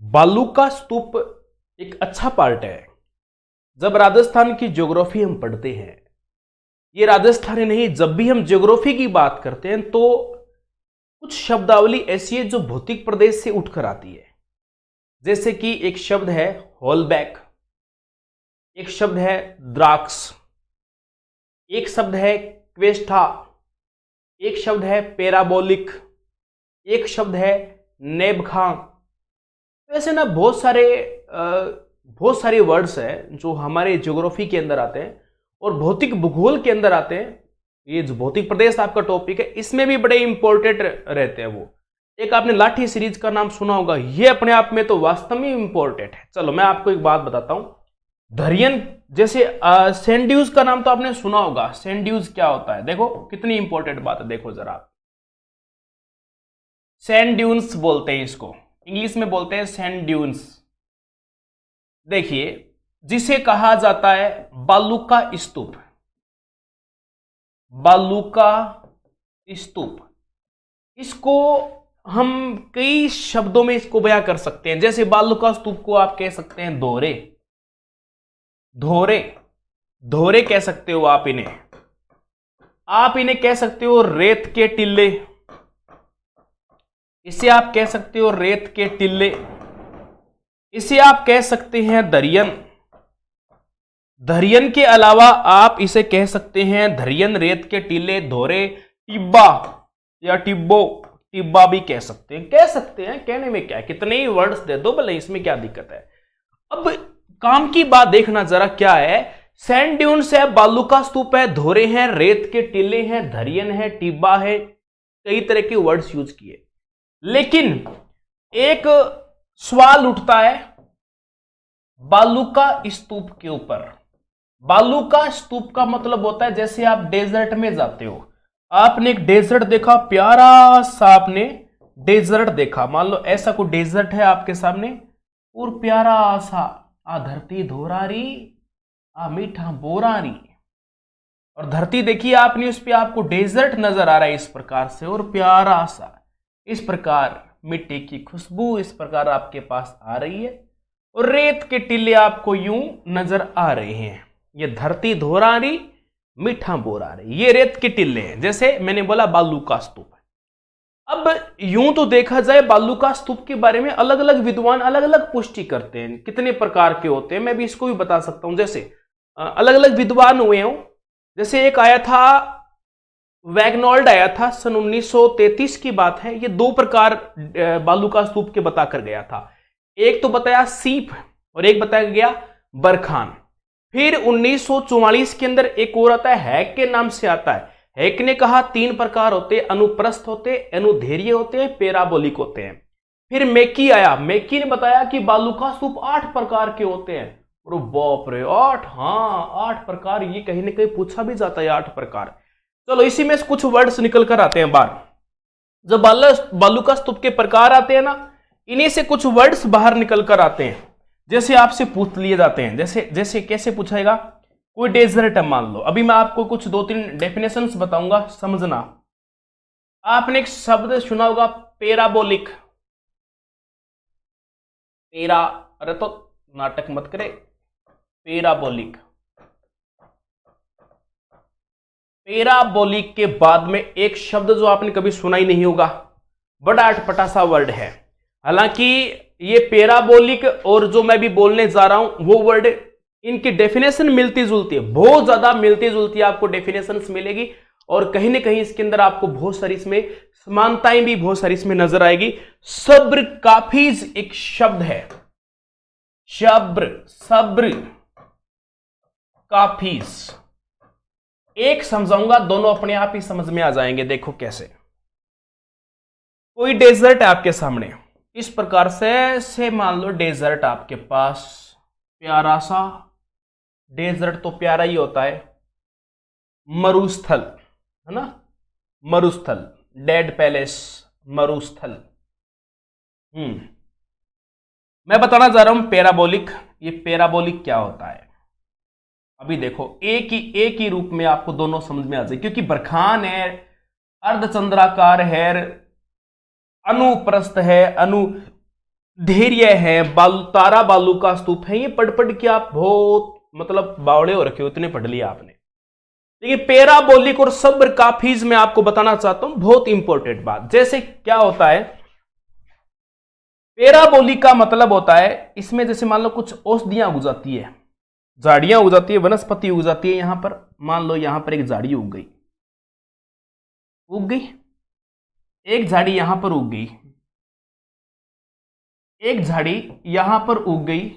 बालू का स्तूप एक अच्छा पार्ट है। जब राजस्थान की ज्योग्राफी हम पढ़ते हैं, ये राजस्थानी नहीं, जब भी हम ज्योग्राफी की बात करते हैं तो कुछ शब्दावली ऐसी है जो भौतिक प्रदेश से उठकर आती है। जैसे कि एक शब्द है होलबैक, एक शब्द है द्राक्स, एक शब्द है क्वेस्टा, एक शब्द है पैराबोलिक, एक शब्द है नेबखांग। वैसे ना बहुत सारे वर्ड्स हैं जो हमारे ज्योग्राफी के अंदर आते हैं और भौतिक भूगोल के अंदर आते हैं। ये जो भौतिक प्रदेश आपका टॉपिक है, इसमें भी बड़े इंपॉर्टेंट रहते हैं। वो एक आपने लाठी सीरीज का नाम सुना होगा, ये अपने आप में तो वास्तव में इंपॉर्टेंट है। चलो मैं आपको एक बात बताता हूं। धरियन जैसे सैंड ड्यूज का नाम तो आपने सुना होगा। सैंड ड्यूज क्या होता है, देखो कितनी इंपॉर्टेंट बात है। देखो जरा, सैंड ड्यून्स बोलते हैं इसको, इंग्लिश में बोलते हैं सैंड ड्यून्स। देखिए, जिसे कहा जाता है बालू का स्तूप, बालू का स्तूप, इसको हम कई शब्दों में इसको बयां कर सकते हैं। जैसे बालू का स्तूप को आप कह सकते हैं धोरे, धोरे, धोरे कह सकते हो आप इन्हें। आप इन्हें कह सकते हो रेत के टिल्ले, इसे आप कह सकते हो रेत के टिल्ले, इसे आप कह सकते हैं दरियन। दरियन के अलावा आप इसे कह सकते हैं धरियन, रेत के टिल्ले, धोरे, टिब्बा या टिब्बो, टिब्बा भी कह सकते हैं। कहने में क्या है, कितने ही वर्ड्स दे दो भले, इसमें क्या दिक्कत है। अब काम की बात देखना जरा क्या है। सैंड ड्यून्स है, बालू का स्तूप है, धोरे हैं, रेत के टिल्ले हैं, धरियन है, टिब्बा है, कई तरह के वर्ड्स यूज किए। लेकिन एक सवाल उठता है बालू का स्तूप के ऊपर। बालू का स्तूप का मतलब होता है जैसे आप डेजर्ट में जाते हो, आपने एक डेजर्ट देखा, प्यारा सा आपने डेजर्ट देखा। मान लो ऐसा कोई डेजर्ट है आपके सामने और प्यारा सा, आ धरती धोरारी, आ मीठा बोरारी, और धरती देखिए आपने, उस पर आपको डेजर्ट नजर आ रहा है इस प्रकार से, और प्यारा सा इस प्रकार मिट्टी की खुशबू इस प्रकार आपके पास आ रही है, और रेत के टिल्ले आपको यूं नजर आ रहे हैं। ये धरती धोरारी, मीठा बोरारी, ये रेत के टिल्ले हैं। जैसे मैंने बोला बालू का स्तूप है। अब यूं तो देखा जाए बालू का स्तूप के बारे में अलग अलग विद्वान अलग अलग पुष्टि करते हैं, कितने प्रकार के होते हैं मैं भी इसको भी बता सकता हूं। जैसे अलग अलग विद्वान हुए हों, जैसे एक आया था वैगनॉल्ड, आया था सन 1933 की बात है। ये दो प्रकार बालू का स्तूप के बताकर गया था। एक तो बताया सीप और एक बताया गया बरखान। फिर 1944 के अंदर एक और आता है, हैक के नाम से आता है। हैक ने कहा 3 प्रकार होते, अनुप्रस्थ होते, अनुधैर्य होते हैं, पैराबोलिक होते हैं। फिर मेकी आया, मेकी ने बताया कि बालू का स्तूप 8 प्रकार के होते हैं। और बाप रे 8, हाँ 8 प्रकार, ये कहीं ना कहीं पूछा भी जाता है 8 प्रकार। चलो इसी में से कुछ वर्ड्स निकल कर आते हैं बाहर। जब बालू का स्तूप के प्रकार आते हैं ना, इन्हीं से कुछ वर्ड्स बाहर निकल कर आते हैं। जैसे आपसे पूछ लिए जाते हैं, जैसे कैसे पूछाएगा, कोई डेजर्ट है मान लो, अभी मैं आपको कुछ 2-3 डेफिनेशंस बताऊंगा, समझना। आपने एक शब्द सुना होगा पैराबोलिक, अरे तो नाटक मत करे, पैराबोलिक। पैराबोलिक के बाद में एक शब्द जो आपने कभी सुना ही नहीं होगा, बड़ा अटपटा सा वर्ड है। हालांकि ये पैराबोलिक और जो मैं भी बोलने जा रहा हूं वो वर्ड, इनकी डेफिनेशन मिलती जुलती है, बहुत ज्यादा मिलती जुलती आपको डेफिनेशन मिलेगी, और कहीं ना कहीं इसके अंदर आपको बहुत सारी इसमें समानताएं भी बहुत सारी इसमें नजर आएगी। सब्र काफीज एक शब्द है, सब्र काफीज। एक समझाऊंगा, दोनों अपने आप ही समझ में आ जाएंगे। देखो कैसे, कोई डेजर्ट है आपके सामने, इस प्रकार से मान लो डेजर्ट आपके पास, प्यारा सा डेजर्ट तो प्यारा ही होता है। मरुस्थल है ना, मरुस्थल, डेड पैलेस, मरुस्थल। मैं बताना जा रहा हूं पैराबोलिक। ये पैराबोलिक क्या होता है, अभी देखो एक ही रूप में आपको दोनों समझ में आ जाए, क्योंकि बरखान है, अर्धचंद्राकार है, अनुप्रस्थ है, धैर्य है, तारा बालू का स्तूप है। ये पढ़ के आप बहुत मतलब बावड़े हो रखे हो, इतने पढ़ लिया आपने। देखिए पैराबोलिक और सब्र काफीज में आपको बताना चाहता हूं बहुत इंपॉर्टेंट बात। जैसे क्या होता है, पैराबोलिक का मतलब होता है इसमें जैसे मान लो कुछ औषधियां उग जाती है, झाड़ियां उग जाती है, वनस्पति उग जाती है। यहां पर मान लो यहां पर एक झाड़ी उग गई, एक झाड़ी यहां पर उग गई, एक झाड़ी यहां पर उग गई,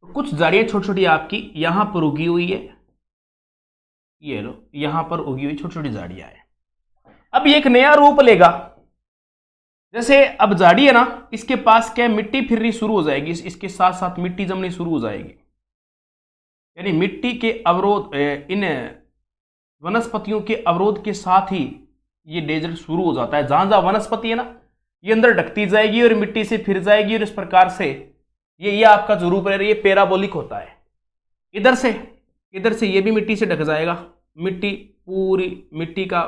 कुछ झाड़ियां छोटी छोटी आपकी यहां पर उगी हुई है, ये लो यहां पर उगी हुई छोटी छोटी झाड़ियां है। अब ये एक नया रूप लेगा। जैसे अब झाड़ी है ना, इसके पास क्या मिट्टी फिरनी शुरू हो जाएगी, इसके साथ साथ मिट्टी जमनी शुरू हो जाएगी, यानी मिट्टी के अवरोध, इन वनस्पतियों के अवरोध के साथ ही ये डेजर्ट शुरू हो जाता है। जहां जहां वनस्पति है ना, ये अंदर ढकती जाएगी और मिट्टी से फिर जाएगी, और इस प्रकार से ये आपका जो रूप है ये पैराबोलिक होता है। इधर से ये भी मिट्टी से ढक जाएगा, मिट्टी पूरी मिट्टी का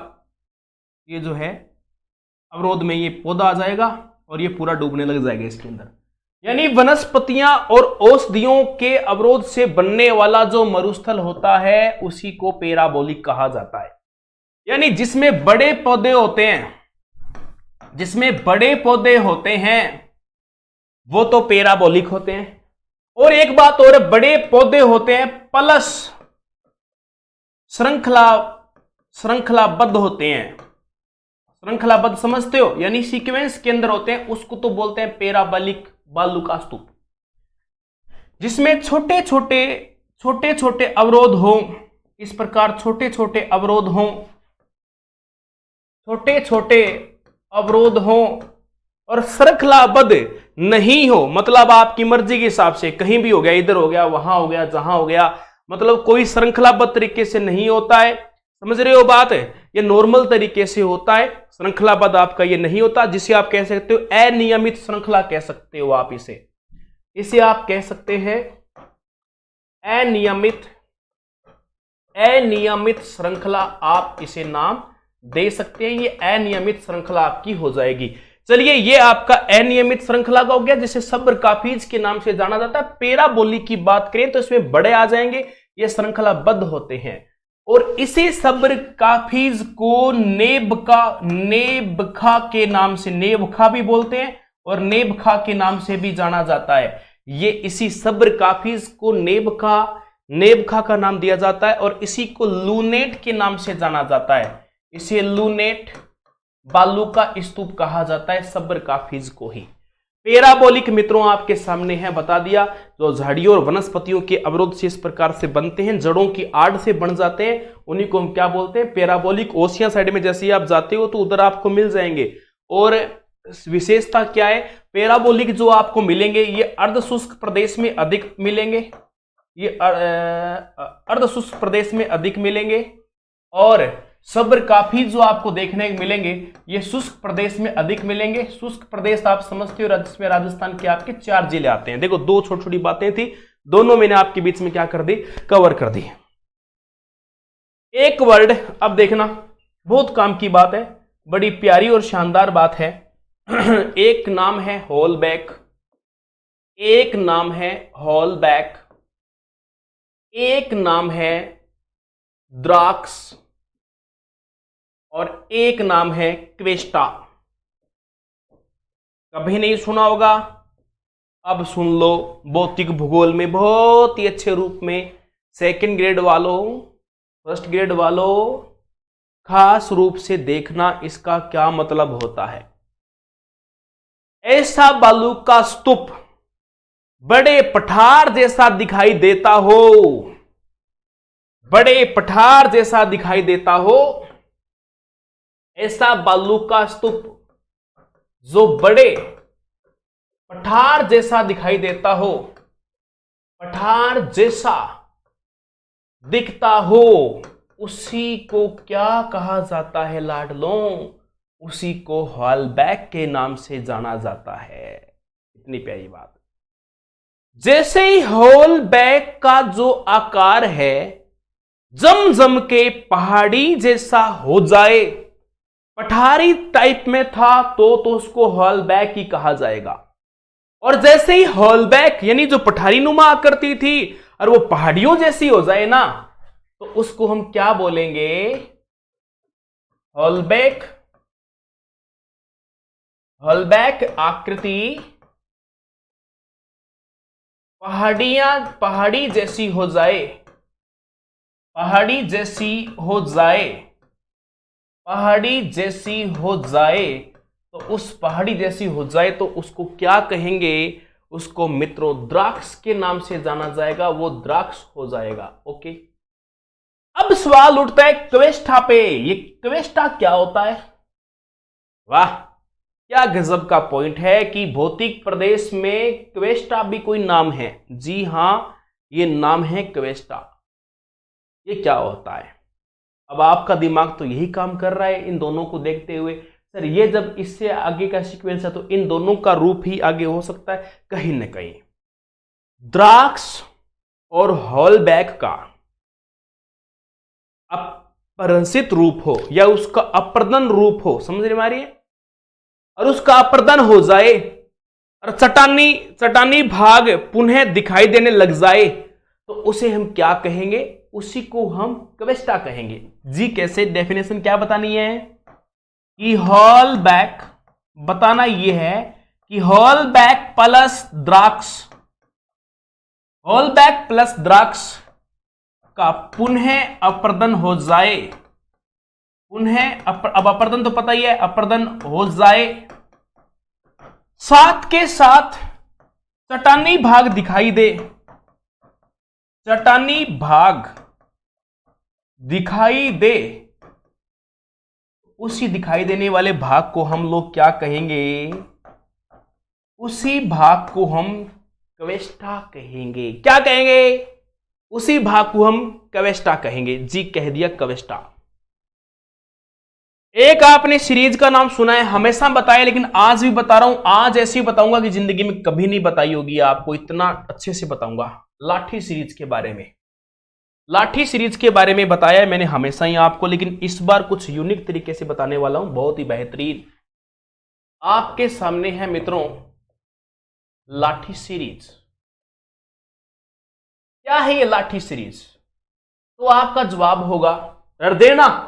ये जो है अवरोध में ये पौधा आ जाएगा और ये पूरा डूबने लग जाएगा इसके अंदर। यानी वनस्पतियां और औषधियों के अवरोध से बनने वाला जो मरुस्थल होता है उसी को पैराबोलिक कहा जाता है। यानी जिसमें बड़े पौधे होते हैं वो तो पैराबोलिक होते हैं। और एक बात और, बड़े पौधे होते हैं प्लस श्रृंखलाबद्ध होते हैं। श्रृंखलाबद्ध समझते हो, यानी सीक्वेंस के अंदर होते हैं, उसको तो बोलते हैं पैराबोलिक बालू का स्तूप। जिसमें छोटे छोटे अवरोध हो, इस प्रकार छोटे छोटे अवरोध हो और श्रृंखलाबद्ध नहीं हो, मतलब आपकी मर्जी के हिसाब से कहीं भी हो गया, इधर हो गया, वहां हो गया, जहां हो गया, मतलब कोई श्रृंखलाबद्ध तरीके से नहीं होता है। समझ रहे हो बात है? ये नॉर्मल तरीके से होता है, श्रृंखलाबद्ध आपका ये नहीं होता, जिसे आप कह सकते हो अनियमित श्रृंखला कह सकते हो आप इसे आप कह सकते हैं अनियमित श्रृंखला, आप इसे नाम दे सकते हैं। ये अनियमित श्रृंखला आपकी हो जाएगी। चलिए ये आपका अनियमित श्रृंखला का हो गया, जिसे सब्र काफीज के नाम से जाना जाता है। पैराबोलिक की बात करें तो इसमें बड़े आ जाएंगे, ये श्रृंखलाबद्ध होते हैं। और इसी सब्र काफीज को नेबखा के नाम से, नेबखा भी बोलते हैं और नेबखा के नाम से भी जाना जाता है। ये इसी सब्र काफीज को नेबखा का नाम दिया जाता है और इसी को लूनेट के नाम से जाना जाता है। इसे लूनेट बालू का स्तूप कहा जाता है, सब्र काफीज को ही। पैराबोलिक मित्रों आपके सामने है, बता दिया, जो झाड़ियों और वनस्पतियों के अवरोध से इस प्रकार से बनते हैं, जड़ों की आड़ से बन जाते हैं, उन्हीं को हम क्या बोलते हैं? पैराबोलिक। ओशिया साइड में जैसे ही आप जाते हो तो उधर आपको मिल जाएंगे। और विशेषता क्या है? पैराबोलिक जो आपको मिलेंगे ये अर्धशुष्क प्रदेश में अधिक मिलेंगे, ये अर्धशुष्क प्रदेश में अधिक मिलेंगे। और सब्र काफी जो आपको देखने मिलेंगे ये शुष्क प्रदेश में अधिक मिलेंगे। शुष्क प्रदेश आप समझते हो, जिसमें राजस्थान के आपके 4 जिले आते हैं। देखो दो छोटी छोटी बातें थी, दोनों मैंने आपके बीच में क्या कर दी? कवर कर दी। एक वर्ड अब देखना, बहुत काम की बात है, बड़ी प्यारी और शानदार बात है। एक नाम है हॉलबैक, एक नाम है हॉलबैक, एक नाम है द्राक्स और एक नाम है क्वेस्टा। कभी नहीं सुना होगा, अब सुन लो। भौतिक भूगोल में बहुत ही अच्छे रूप में सेकंड ग्रेड वालों, फर्स्ट ग्रेड वालों खास रूप से देखना इसका क्या मतलब होता है। ऐसा बालू का स्तूप बड़े पठार जैसा दिखाई देता हो, बड़े पठार जैसा दिखाई देता हो, ऐसा बालू का स्तूप जो बड़े पठार जैसा दिखाई देता हो, पठार जैसा दिखता हो, उसी को क्या कहा जाता है लाडलों? उसी को हॉलबैक के नाम से जाना जाता है। इतनी प्यारी बात। जैसे ही हॉलबैक का जो आकार है जम के पहाड़ी जैसा हो जाए, पठारी टाइप में था तो उसको हॉलबैक ही कहा जाएगा। और जैसे ही हॉलबैक यानी जो पठारी नुमा आकृति थी और वो पहाड़ियों जैसी हो जाए ना, तो उसको हम क्या बोलेंगे? हॉलबैक आकृति पहाड़ी जैसी हो जाए, पहाड़ी जैसी हो जाए, तो उस पहाड़ी जैसी हो जाए तो उसको क्या कहेंगे? उसको मित्रों द्राक्ष के नाम से जाना जाएगा, वो द्राक्ष हो जाएगा। ओके, अब सवाल उठता है क्वेस्टा पे। ये क्वेस्टा क्या होता है? वाह, क्या गजब का पॉइंट है कि भौतिक प्रदेश में क्वेस्टा भी कोई नाम है। जी हां, ये नाम है क्वेस्टा। ये क्या होता है? अब आपका दिमाग तो यही काम कर रहा है इन दोनों को देखते हुए, सर ये जब इससे आगे का सीक्वेंस है तो इन दोनों का रूप ही आगे हो सकता है कहीं ना कहीं। द्राक्ष और हॉलबैक का अपभ्रंशित रूप हो या उसका अप्रदन रूप हो, समझ रहे मारिए, और उसका अप्रदन हो जाए और चट्टानी भाग पुनः दिखाई देने लग जाए तो उसे हम क्या कहेंगे? उसी को हम क्वेस्टा कहेंगे। जी कैसे? डेफिनेशन क्या बतानी है कि हॉलबैक, बताना यह है कि हॉलबैक प्लस द्राक्ष का पुनः अप्रदन हो जाए, अब अप्रदन तो पता ही है, अप्रदन हो जाए, साथ के साथ चट्टानी भाग दिखाई दे, चट्टानी भाग दिखाई दे, उसी दिखाई देने वाले भाग को हम लोग क्या कहेंगे? उसी भाग को हम क्वेस्टा कहेंगे। क्या कहेंगे? उसी भाग को हम क्वेस्टा कहेंगे। जी कह दिया, क्वेस्टा। एक आपने सीरीज का नाम सुना है, हमेशा बताया, लेकिन आज भी बता रहा हूं, आज ऐसी बताऊंगा कि जिंदगी में कभी नहीं बताई होगी आपको, इतना अच्छे से बताऊंगा। लाठी सीरीज के बारे में, लाठी सीरीज के बारे में बताया है मैंने हमेशा ही आपको, लेकिन इस बार कुछ यूनिक तरीके से बताने वाला हूं, बहुत ही बेहतरीन। आपके सामने है मित्रों लाठी सीरीज। क्या है ये लाठी सीरीज? तो आपका जवाब होगा, डर देना,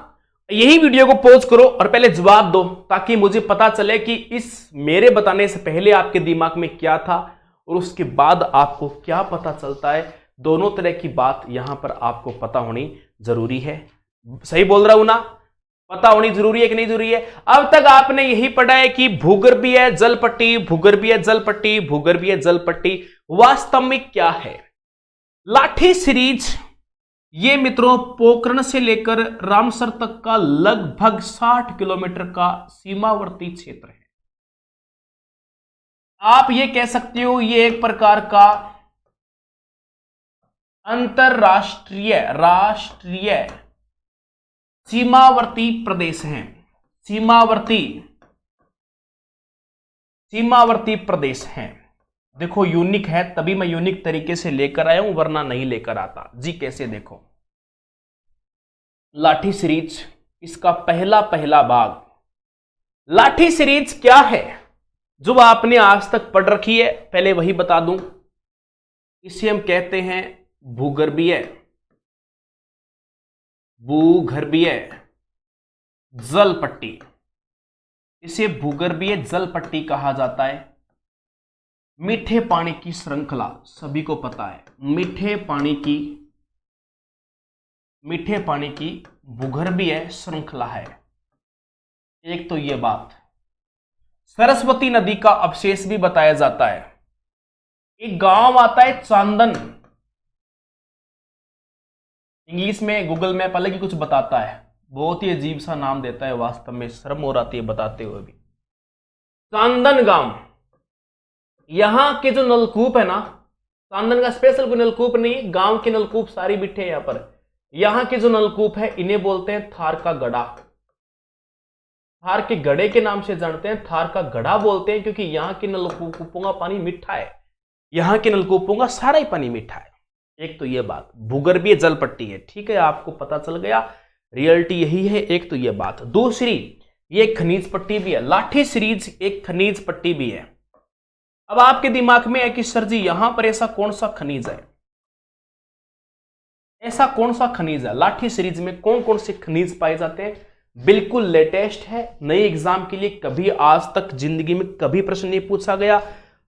यही वीडियो को पॉज करो और पहले जवाब दो, ताकि मुझे पता चले कि इस मेरे बताने से पहले आपके दिमाग में क्या था और उसके बाद आपको क्या पता चलता है। दोनों तरह की बात यहां पर आपको पता होनी जरूरी है। सही बोल रहा हूं ना? पता होनी जरूरी है कि नहीं जरूरी है? अब तक आपने यही पढ़ा है कि भूगर्भीय जलपट्टी, भूगर्भीय जलपट्टी, भूगर्भीय जलपट्टी। वास्तव में क्या है लाठी सीरीज? ये मित्रों पोखरण से लेकर रामसर तक का लगभग 60 किलोमीटर का सीमावर्ती क्षेत्र है। आप ये कह सकते हो ये एक प्रकार का अंतरराष्ट्रीय राष्ट्रीय सीमावर्ती प्रदेश है। सीमावर्ती प्रदेश है। देखो यूनिक है, तभी मैं यूनिक तरीके से लेकर आया हूं, वरना नहीं लेकर आता। जी कैसे? देखो लाठी सीरीज, इसका पहला भाग। लाठी सीरीज क्या है जो आपने आज तक पढ़ रखी है, पहले वही बता दूं। इसे हम कहते हैं भूगर्भीय जलपट्टी। इसे भूगर्भीय जलपट्टी कहा जाता है। मीठे पानी की श्रृंखला, सभी को पता है, मीठे पानी की भूगर्भीय श्रृंखला है। एक तो यह बात। सरस्वती नदी का अवशेष भी बताया जाता है। एक गांव आता है चांदन, इंग्लिश में गूगल मैप अलग ही कुछ बताता है, बहुत ही अजीब सा नाम देता है, वास्तव में शर्म हो आती है बताते हुए भी। चांदन गांव, यहां के जो नलकूप है ना, चांदन का स्पेशल कोई नलकूप नहीं, गांव के नलकूप सारी बिठे यहां पर। यहां के जो नलकूप है इन्हें बोलते हैं थार का गड़ा। थार के गड़े के नाम से जानते हैं, थार का गड़ा बोलते हैं, क्योंकि यहां के नलकूपों का पानी मीठा है। यहां के नलकूपों का सारा ही पानी मीठा है। एक तो यह बात, भूगर्भीय जलपट्टी है, ठीक है, आपको पता चल गया, रियलिटी यही है। एक तो यह बात। दूसरी, ये खनिज पट्टी भी है। लाठी सीरीज एक खनिज पट्टी भी है। अब आपके दिमाग में है कि सर जी यहां पर ऐसा कौन सा खनिज है, ऐसा कौन सा खनिज है, लाठी सीरीज में कौन कौन से खनिज पाए जाते हैं। बिल्कुल लेटेस्ट है, नई एग्जाम के लिए, कभी आज तक जिंदगी में कभी प्रश्न नहीं पूछा गया।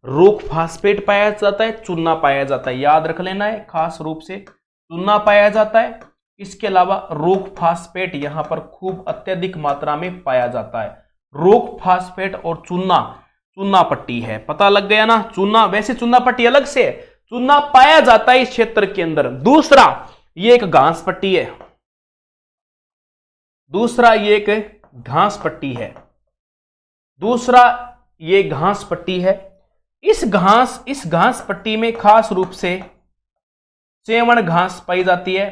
रोक फास्फेट पाया जाता है, चूना पाया जाता है, याद रख लेना है खास रूप से, चूना पाया जाता है। इसके अलावा रोक फास्फेट यहां पर खूब अत्यधिक मात्रा में पाया जाता है। रोक फास्फेट और चूना, चूना पट्टी है, पता लग गया ना। चूना, वैसे चूना पट्टी अलग से है, चूना पाया जाता है इस क्षेत्र के अंदर। दूसरा ये एक घास पट्टी है, दूसरा ये एक घास पट्टी है, दूसरा ये घास पट्टी है। इस घास पट्टी में खास रूप से सेवण घास पाई जाती है,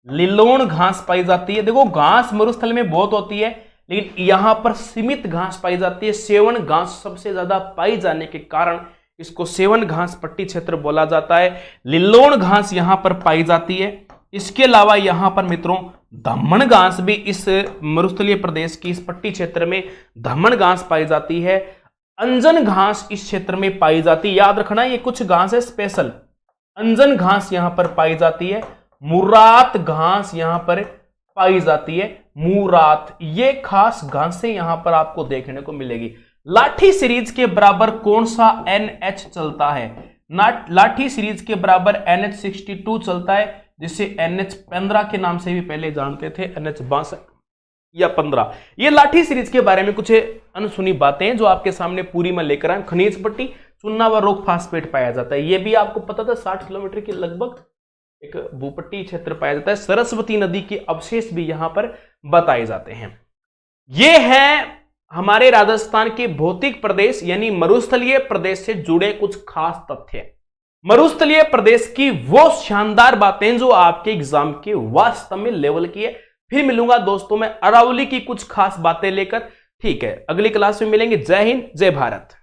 लिलोण घास पाई जाती है। देखो घास मरुस्थल में बहुत होती है, लेकिन यहां पर सीमित घास पाई जाती है। सेवण घास सबसे ज्यादा पाई जाने के कारण इसको सेवण घास पट्टी क्षेत्र बोला जाता है। लिलोण घास यहां पर पाई जाती है। इसके अलावा यहां पर मित्रों धम्मण घास भी इस मरुस्थलीय प्रदेश की इस पट्टी क्षेत्र में धम्मण घास पाई जाती है। अंजन घास इस क्षेत्र में पाई जाती है, याद रखना ये कुछ घास है स्पेशल। अंजन घास यहां पर पाई जाती है। मुरात घास यहां पर पाई जाती है, मुरात, ये खास घासें यहां पर आपको देखने को मिलेगी। लाठी सीरीज के बराबर कौन सा NH चलता है, लाठी सीरीज के बराबर NH62 चलता है, जिसे NH15 के नाम से भी पहले जानते थे, NH62 या 15। ये लाठी सीरीज के बारे में कुछ अनसुनी बातें हैं जो आपके सामने पूरी में लेकर आए। खनिज पट्टी, चूना व रोक फास्फेट पाया जाता है, ये भी आपको पता था। 60 किलोमीटर के लगभग एक भूपट्टी क्षेत्र पाया जाता है। सरस्वती नदी के अवशेष भी यहां पर बताए जाते हैं। यह है हमारे राजस्थान के भौतिक प्रदेश यानी मरुस्थलीय प्रदेश से जुड़े कुछ खास तथ्य, मरुस्थलीय प्रदेश की वो शानदार बातें जो आपके एग्जाम के वास्तव में लेवल की है। फिर मिलूंगा दोस्तों मैं अरावली की कुछ खास बातें लेकर, ठीक है, अगली क्लास में मिलेंगे। जय हिंद, जय भारत।